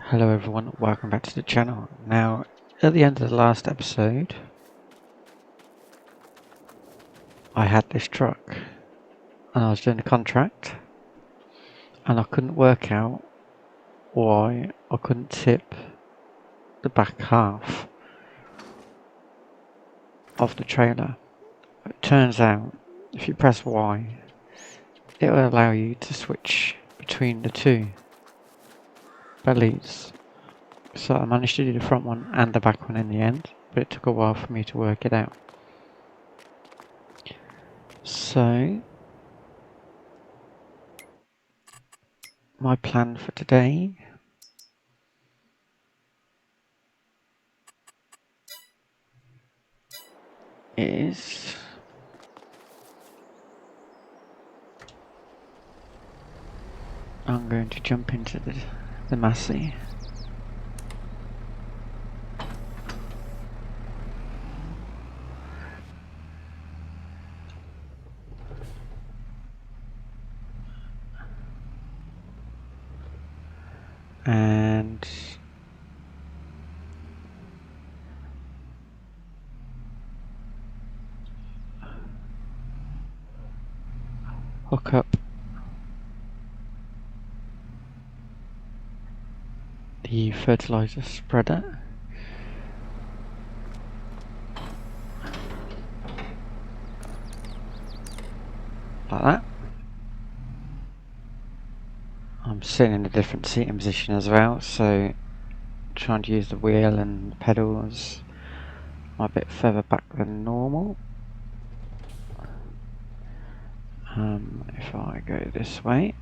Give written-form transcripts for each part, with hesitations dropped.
Hello everyone, welcome back to the channel. Now, at the end of the last episode, I had this truck and I was doing a contract and I couldn't work out why I couldn't tip the back half of the trailer. It turns out, if you press Y, it will allow you to switch between the two bellies. So I managed to do the front one and the back one in the end, but it took a while for me to work it out. So, my plan for today is I'm going to jump into the Massey. And hook up the fertilizer spreader. Like that. I'm sitting in a different seating position as well, so trying to use the wheel and the pedals a bit further back than normal. If I go this way,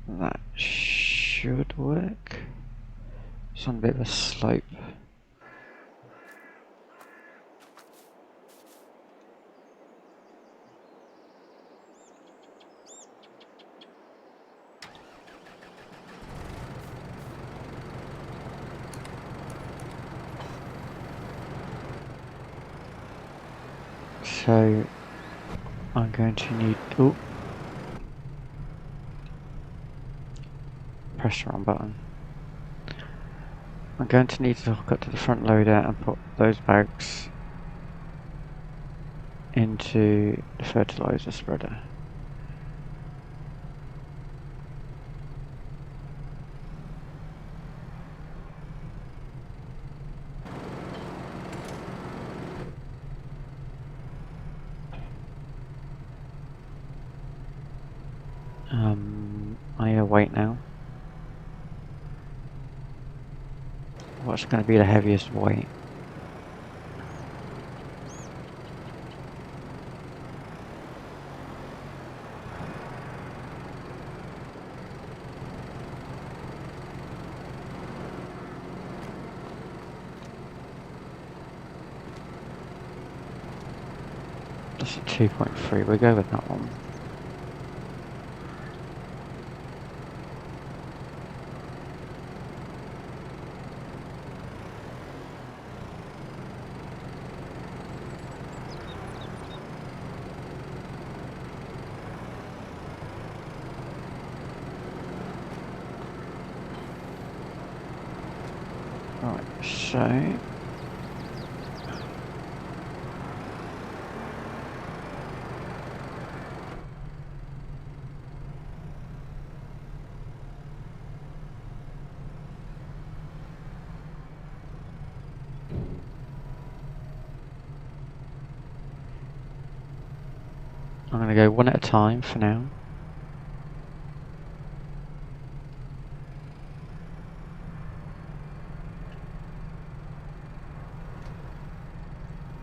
that should work. It's on a bit of a slope. So I'm going to need press the wrong button. I'm going to need to hook up to the front loader and put those bags into the fertilizer spreader. I hear weight now. What's going to be the heaviest weight? That's a 2.3, we'll go with that one. Right, so I'm going to go one at a time for now.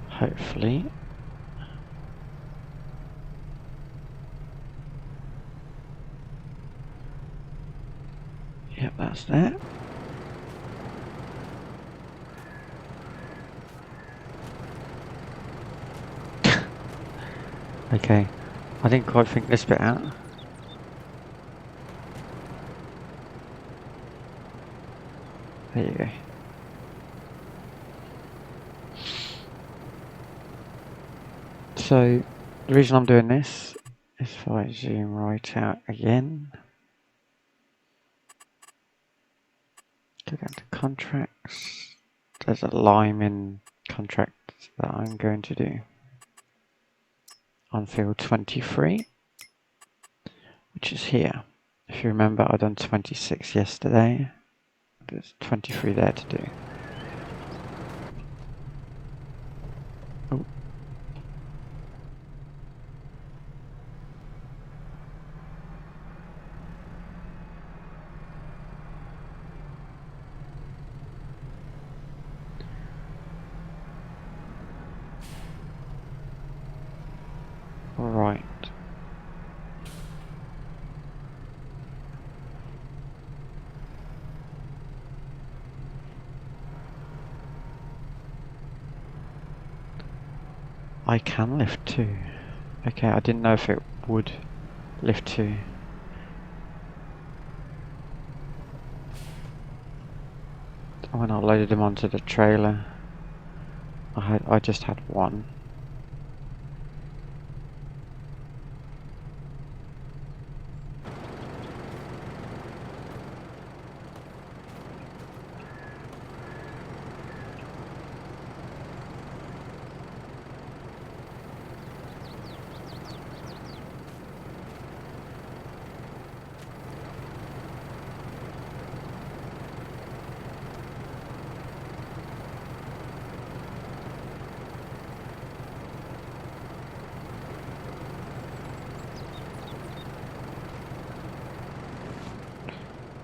Hopefully. Yep, that's that. Okay, I didn't quite think this bit out. There you go. So, the reason I'm doing this If I zoom right out again, go down to contracts, there's a lime in contract that I'm going to do on field 23, which is here. If you remember, I done 26 yesterday. There's 23 there to do. Oh. Right. I can lift 2. Okay, I didn't know if it would lift 2. When I loaded them onto the trailer, I just had 1.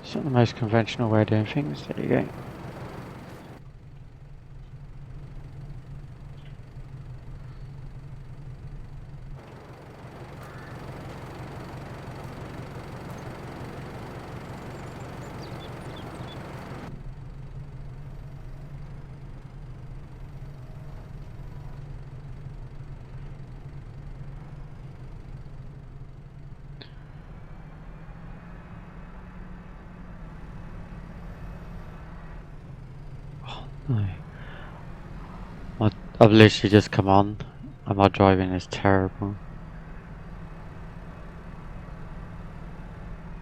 It's not the most conventional way of doing things. There you go. No. I've literally just come on and my driving is terrible.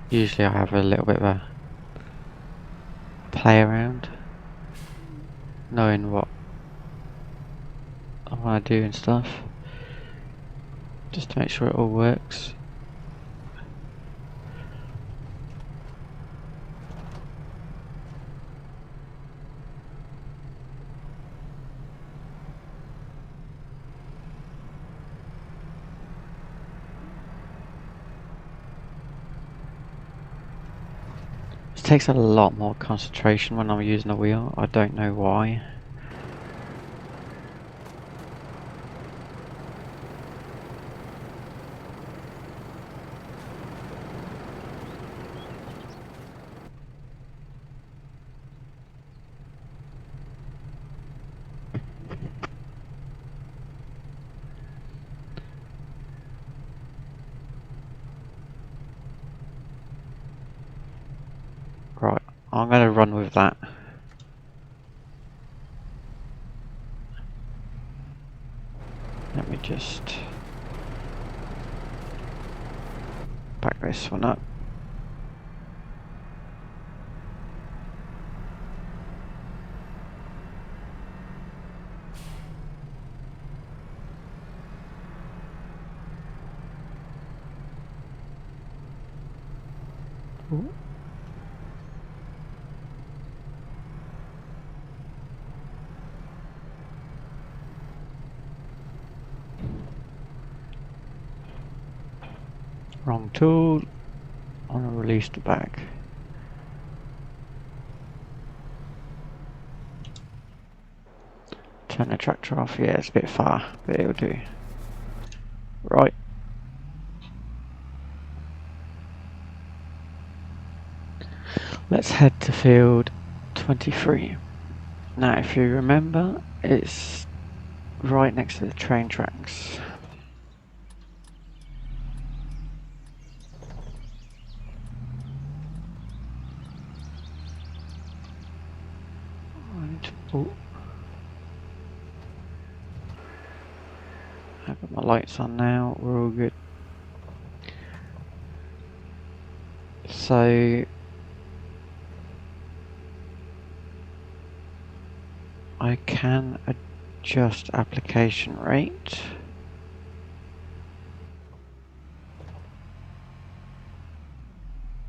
Usually I have a little bit of a play around, knowing what I want to do and stuff, just to make sure it all works. It takes a lot more concentration when I'm using a wheel. I don't know why. Right, I'm going to run with that. Let me just back this one up. Ooh. Wrong tool. I want to release the bag. Turn the tractor off. Yeah, it's a bit far, but it'll do. Right. Let's head to field 23. Now, if you remember, it's right next to the train tracks. Right. Oh. I've got my lights on now, we're all good. So I can adjust application rate.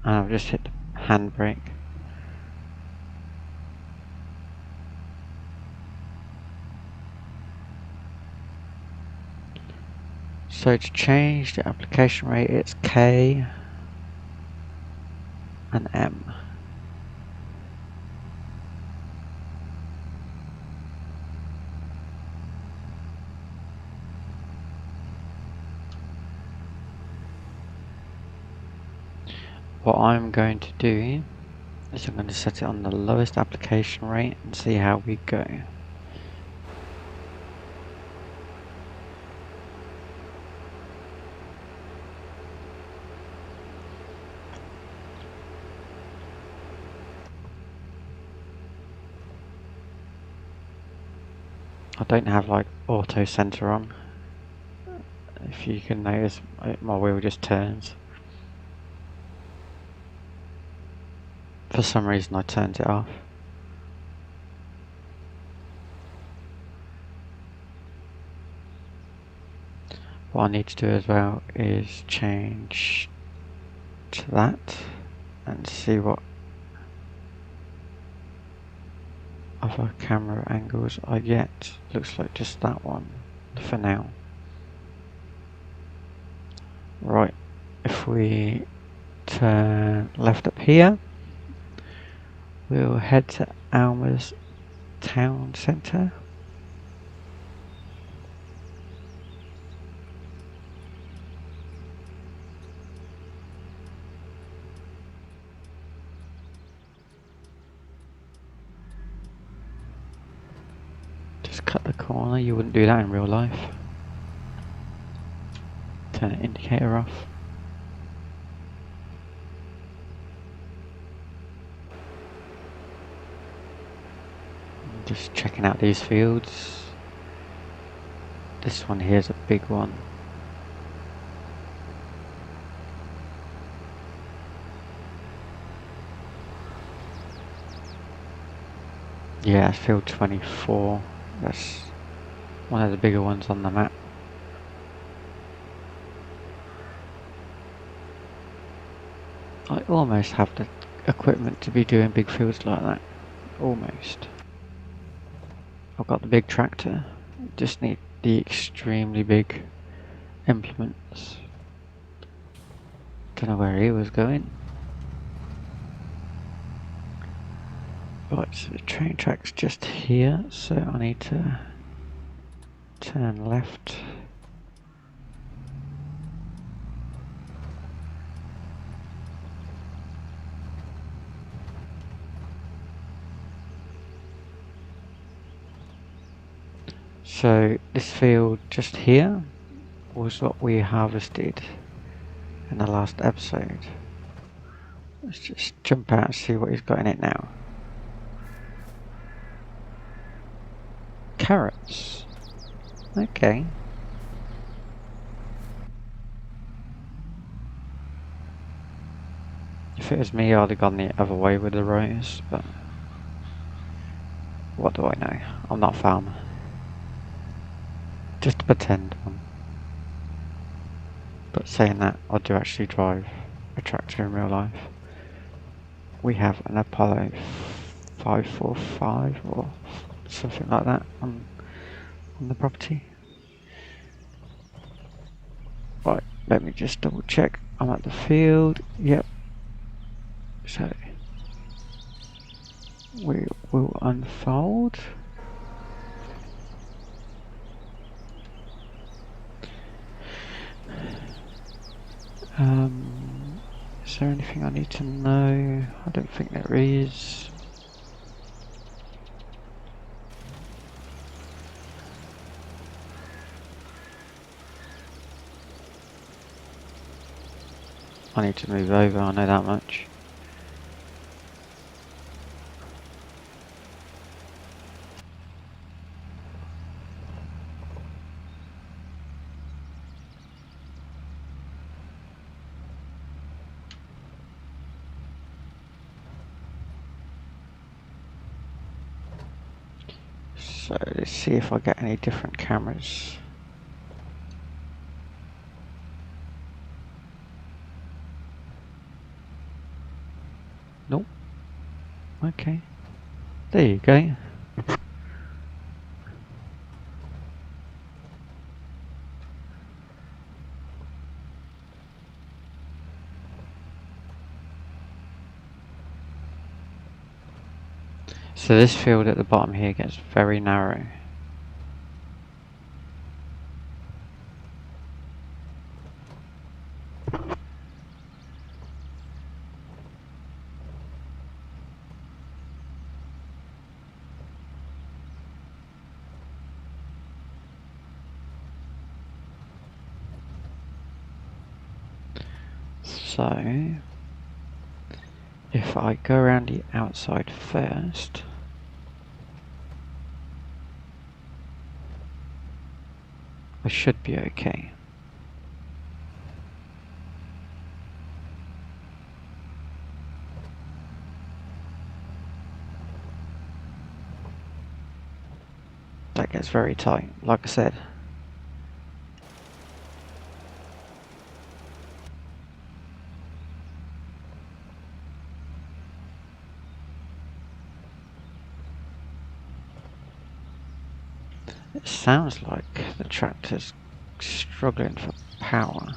And I've just hit the handbrake. So to change the application rate, it's K and M. What I'm going to do is I'm going to set it on the lowest application rate and see how we go. I don't have like auto center on. If you can notice, my wheel just turns. For some reason I turned it off. What I need to do as well is change to that and see what other camera angles I get. Looks like just that one for now. Right, if we turn left up here, we'll head to Alma's town centre. Just cut the corner, you wouldn't do that in real life. Turn the indicator off. Just checking out these fields. This one here is a big one. Yeah, it's field 24. That's one of the bigger ones on the map. I almost have the equipment to be doing big fields like that. Almost. I've got the big tractor. Just need the extremely big implements. Don't know where he was going. Right, so the train track's just here, so I need to turn left. So this field just here was what we harvested in the last episode. Let's just jump out and see what he's got in it now. Carrots. Okay. If it was me, I'd have gone the other way with the rose, but what do I know? I'm not a farmer. Just a pretend one. But saying that, I do actually drive a tractor in real life. We have an Apollo 545 or something like that on the property. Right, let me just double check. I'm at the field. Yep. So we will unfold. Is there anything I need to know? I don't think there is. I need to move over, I know that much. So let's see if I get any different cameras. Nope. Okay. There you go. So this field at the bottom here gets very narrow. So if I go around the outside first, I should be okay. That gets very tight, like I said. It sounds like the tractor's struggling for power.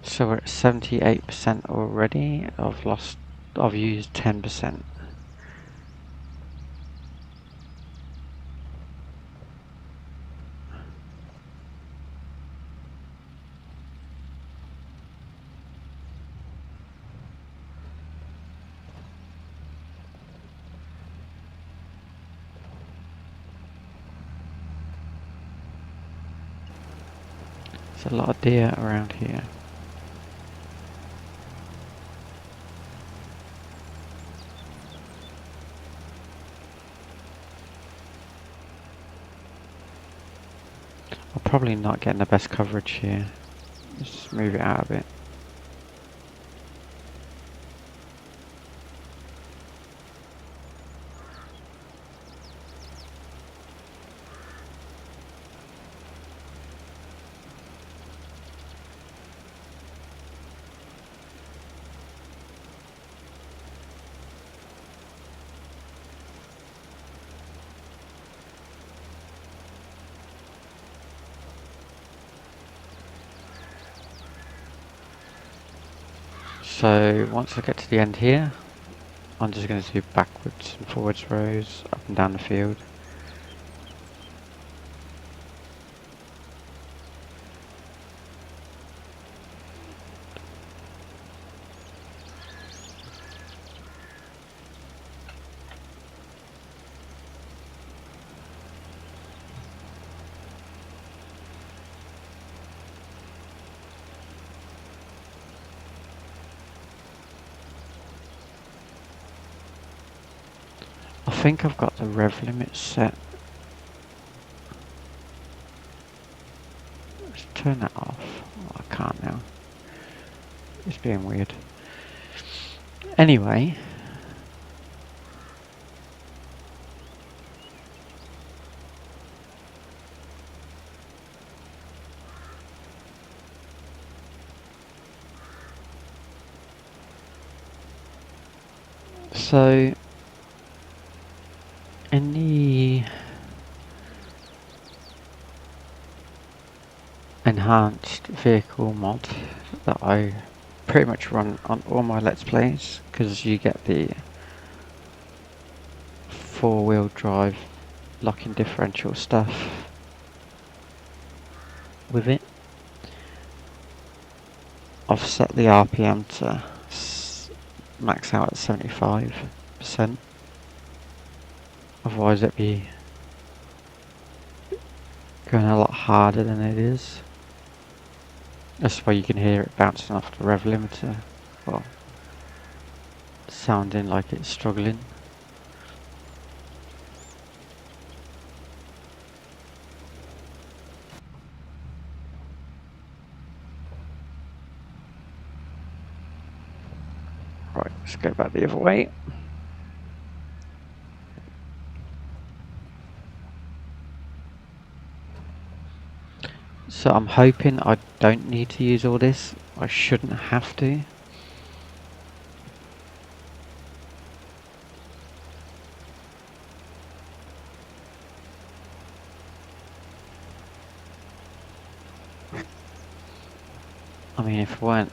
So we're at 78% already. I've used 10%. There's a lot of deer around here. I'm probably not getting the best coverage here. Let's just move it out a bit. So once I get to the end here, I'm just going to do backwards and forwards rows up and down the field. I think I've got the rev limit set. Let's turn that off. Oh, I can't now. It's being weird. Anyway. So in the enhanced vehicle mod that I pretty much run on all my Let's Plays, because you get the 4-wheel drive locking differential stuff with it, I've set the RPM to max out at 75%. Otherwise it'd be going a lot harder than it is. That's why you can hear it bouncing off the rev limiter, well, sounding like it's struggling. Right, let's go back the other way. So I'm hoping I don't need to use all this. I shouldn't have to. I mean, if I weren't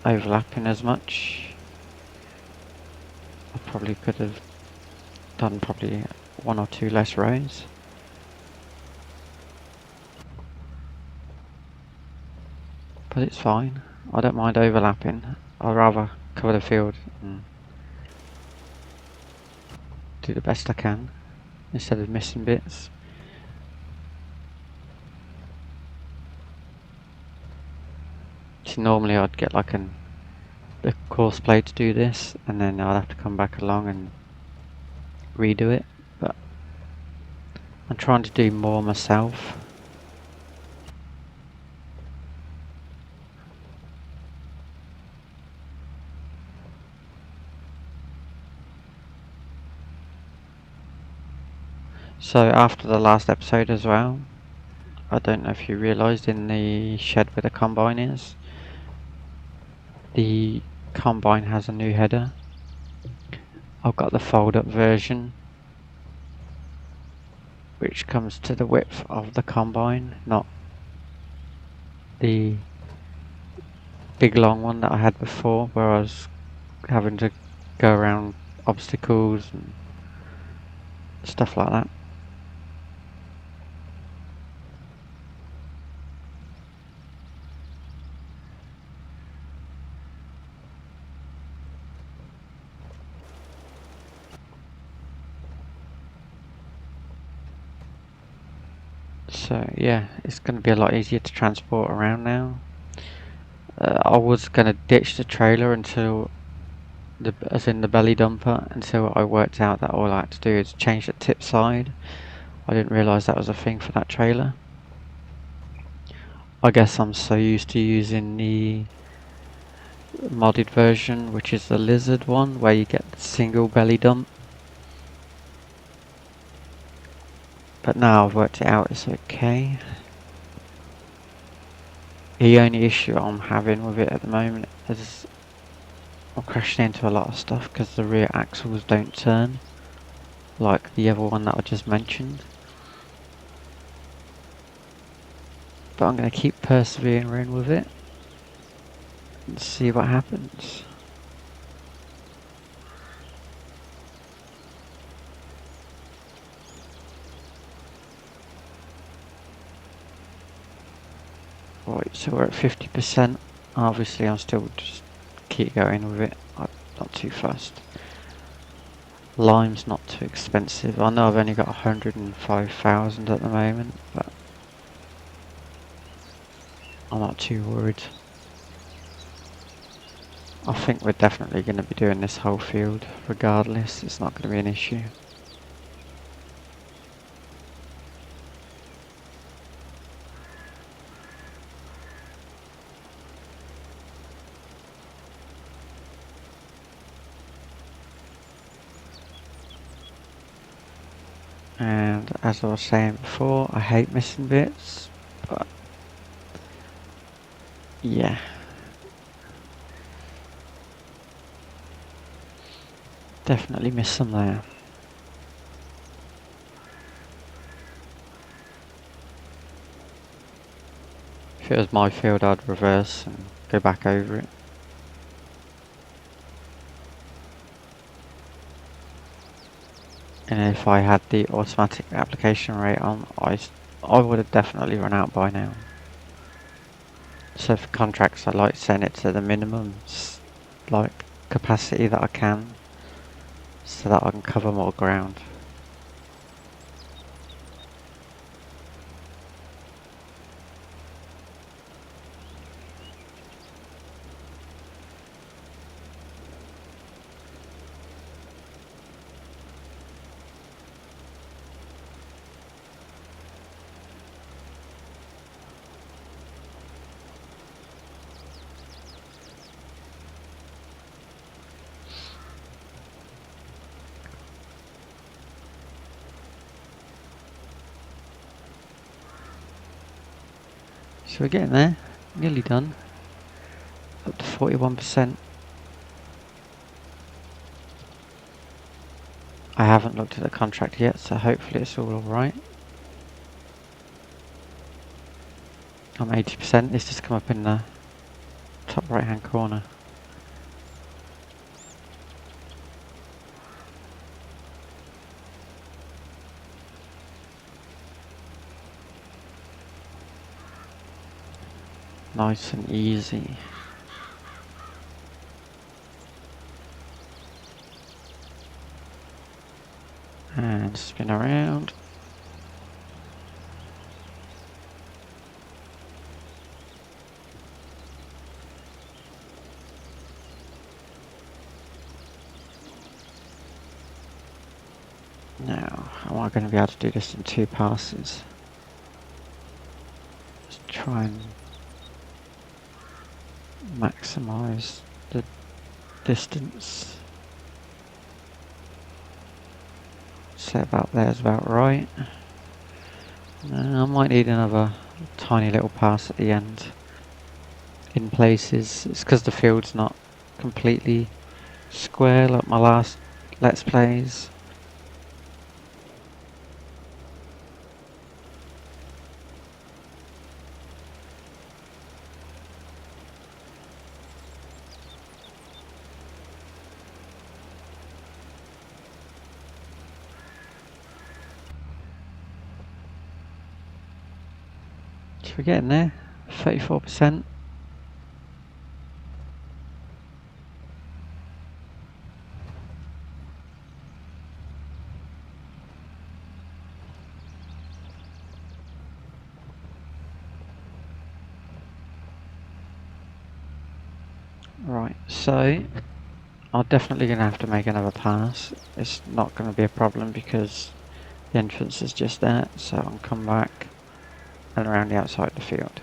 overlapping as much, I probably could have done probably 1 or 2 less rows. But it's fine. I don't mind overlapping. I'd rather cover the field and do the best I can instead of missing bits. So normally I'd get like a courseplay to do this, and then I'd have to come back along and redo it. But I'm trying to do more myself. So after the last episode as well, I don't know if you realised, in the shed where the combine is, the combine has a new header. I've got the fold up version, which comes to the width of the combine, not the big long one that I had before, where I was having to go around obstacles and stuff like that. So yeah, it's going to be a lot easier to transport around now. I was going to ditch the trailer until as in the belly dumper, until I worked out that all I had to do is change the tip side. I didn't realise that was a thing for that trailer. I guess I'm so used to using the modded version, which is the lizard one, where you get the single belly dump. But now I've worked it out, it's okay. The only issue I'm having with it at the moment is I'm crashing into a lot of stuff because the rear axles don't turn like the other one that I just mentioned. But I'm going to keep persevering with it and see what happens. Right, so we're at 50%. Obviously I'm still just keep going with it. I'm not too fussed. Lime's not too expensive. I know I've only got 105,000 at the moment, but I'm not too worried. I think we're definitely going to be doing this whole field regardless. It's not going to be an issue. And as I was saying before, I hate missing bits, but yeah. Definitely miss some there. If it was my field, I'd reverse and go back over it. And if I had the automatic application rate on, I would have definitely run out by now. So for contracts, I like setting it to the minimum like capacity that I can, so that I can cover more ground. So we're getting there, nearly done. Up to 41%. I haven't looked at the contract yet, so hopefully it's all alright. I'm 80%, it's just come up in the top right hand corner. Nice and easy. And spin around. Now, am I going to be able to do this in 2 passes? Let's try and maximize the distance. Say about there's about right. I might need another tiny little pass at the end. In places, it's because the field's not completely square like my last Let's Plays. So we're getting there, 34%. Right, so I'm definitely going to have to make another pass. It's not going to be a problem because the entrance is just there, so I'll come back and around the outside of the field.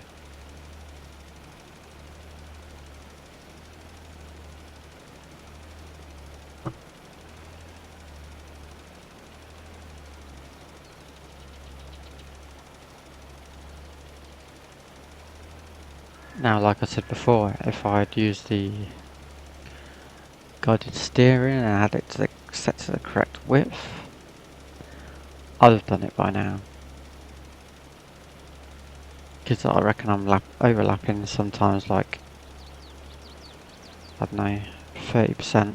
Now, like I said before, if I had used the guided steering and had it set to the correct width, I'd have done it by now. Because I reckon I'm overlapping sometimes like, I don't know, 30%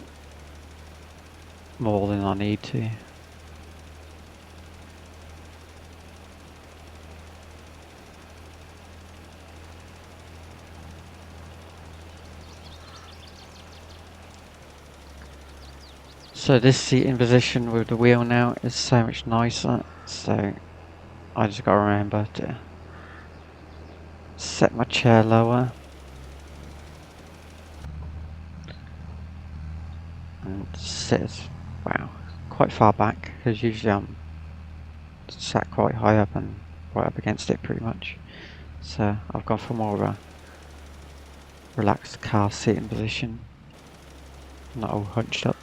more than I need to. So this seating position with the wheel now is so much nicer, so I just gotta remember to set my chair lower and sit, wow, quite far back, because usually I'm sat quite high up and right up against it pretty much. So I've gone for more of a relaxed car seating position, not all hunched up.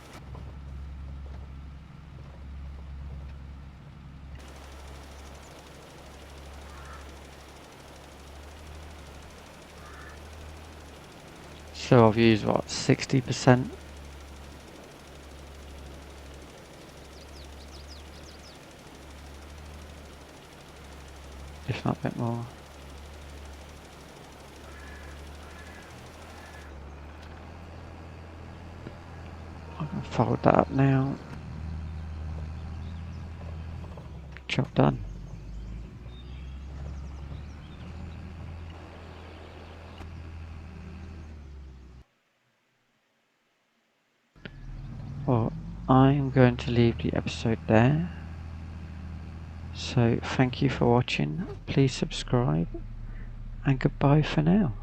So I've used what, 60%? If not a bit more. I can fold that up now. Job done. Well, I'm going to leave the episode there. So thank you for watching, please subscribe, and goodbye for now.